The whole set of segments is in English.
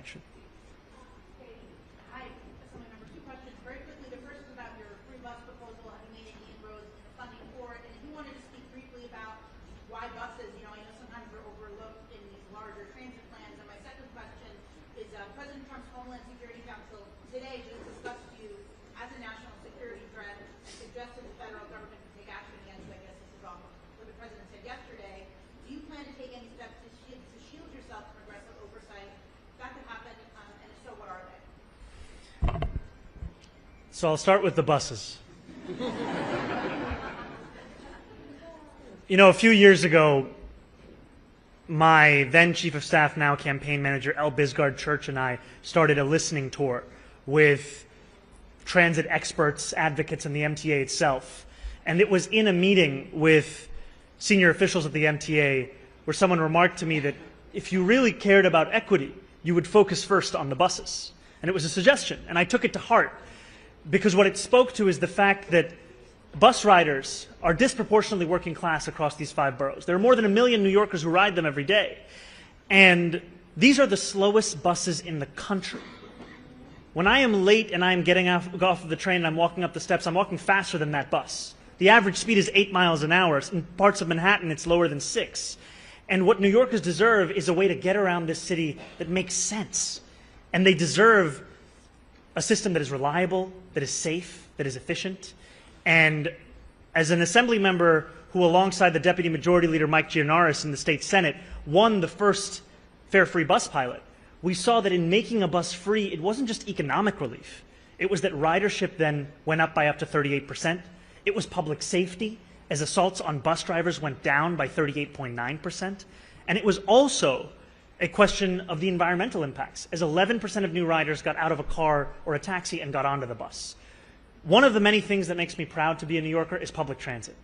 action. Hi, Assembly Member. Two questions. Very quickly, the first is about your free bus proposal. Have you made any inroads funding for it? And if you wanted to speak briefly about why buses, I know sometimes they're overlooked in these larger transit plans. And my second question is President Trump's Homeland Security Council today just discussed you as a national security threat and suggested the federal government to take action against you. I guess this is off of what the president said yesterday. Do you plan to take any steps to shield yourself from aggressive oversight? That could happen, and if so, what are they? So I'll start with the buses. A few years ago, my then Chief of Staff, now Campaign Manager, L. Bisgard Church, and I started a listening tour with transit experts, advocates, and the MTA itself. And it was in a meeting with senior officials at the MTA where someone remarked to me that if you really cared about equity, you would focus first on the buses. And it was a suggestion, and I took it to heart, because what it spoke to is the fact that bus riders are disproportionately working class across these 5 boroughs. There are more than 1 million New Yorkers who ride them every day. And these are the slowest buses in the country. When I am late and I'm getting off of the train and I'm walking up the steps, I'm walking faster than that bus. The average speed is 8 miles an hour. In parts of Manhattan, it's lower than 6. And what New Yorkers deserve is a way to get around this city that makes sense. And they deserve a system that is reliable, that is safe, that is efficient. And as an Assembly member who, alongside the Deputy Majority Leader Mike Gianaris in the State Senate, won the first fare-free bus pilot, we saw that in making a bus free, it wasn't just economic relief. It was that ridership then went up by up to 38%. It was public safety, as assaults on bus drivers went down by 38.9%. And it was also a question of the environmental impacts, as 11% of new riders got out of a car or a taxi and got onto the bus. One of the many things that makes me proud to be a New Yorker is public transit.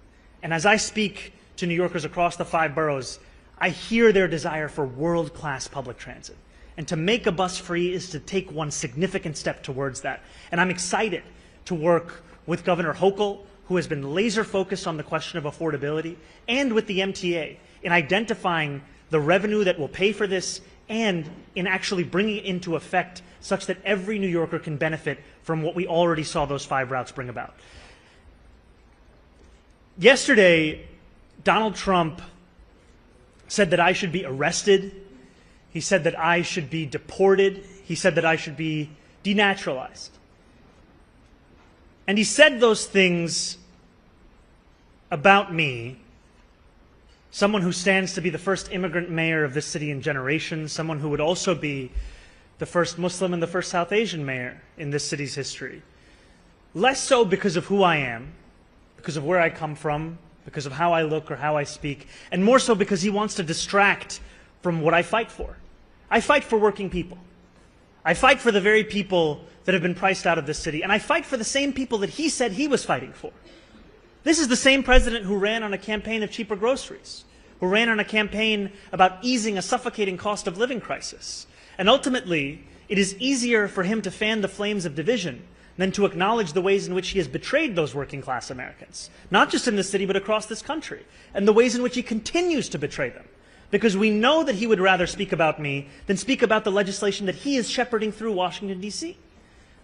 And as I speak to New Yorkers across the 5 boroughs, I hear their desire for world-class public transit. And to make a bus free is to take one significant step towards that. And I'm excited to work with Governor Hochul, who has been laser focused on the question of affordability, and with the MTA in identifying the revenue that will pay for this and in actually bringing it into effect such that every New Yorker can benefit from what we already saw those 5 routes bring about. Yesterday, Donald Trump said that I should be arrested. He said that I should be deported. He said that I should be denaturalized. And he said those things about me, someone who stands to be the first immigrant mayor of this city in generations, someone who would also be the first Muslim and the first South Asian mayor in this city's history. Less so because of who I am, because of where I come from, because of how I look or how I speak, and more so because he wants to distract from what I fight for. I fight for working people. I fight for the very people that have been priced out of this city, and I fight for the same people that he said he was fighting for. This is the same president who ran on a campaign of cheaper groceries, who ran on a campaign about easing a suffocating cost of living crisis. And ultimately, it is easier for him to fan the flames of division than to acknowledge the ways in which he has betrayed those working class Americans, not just in this city, but across this country, and the ways in which he continues to betray them. Because we know that he would rather speak about me than speak about the legislation that he is shepherding through Washington, D.C.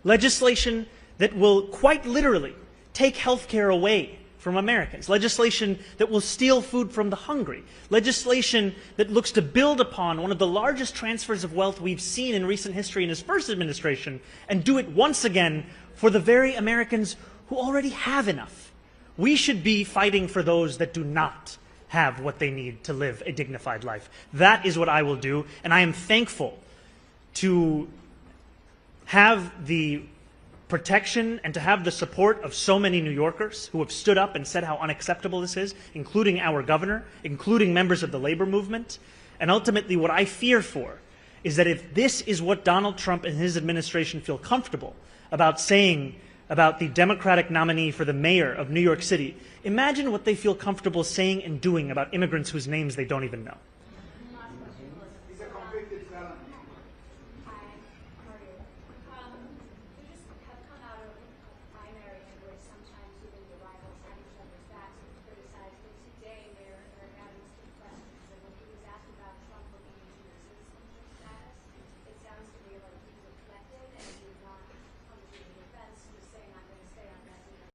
Legislation that will quite literally take health care away from Americans. Legislation that will steal food from the hungry. Legislation that looks to build upon one of the largest transfers of wealth we've seen in recent history in his first administration and do it once again for the very Americans who already have enough. We should be fighting for those that do not have what they need to live a dignified life. That is what I will do, and I am thankful to have the protection and to have the support of so many New Yorkers who have stood up and said how unacceptable this is, including our governor, including members of the labor movement. And ultimately what I fear for is that if this is what Donald Trump and his administration feel comfortable about saying about the Democratic nominee for the mayor of New York City, imagine what they feel comfortable saying and doing about immigrants whose names they don't even know.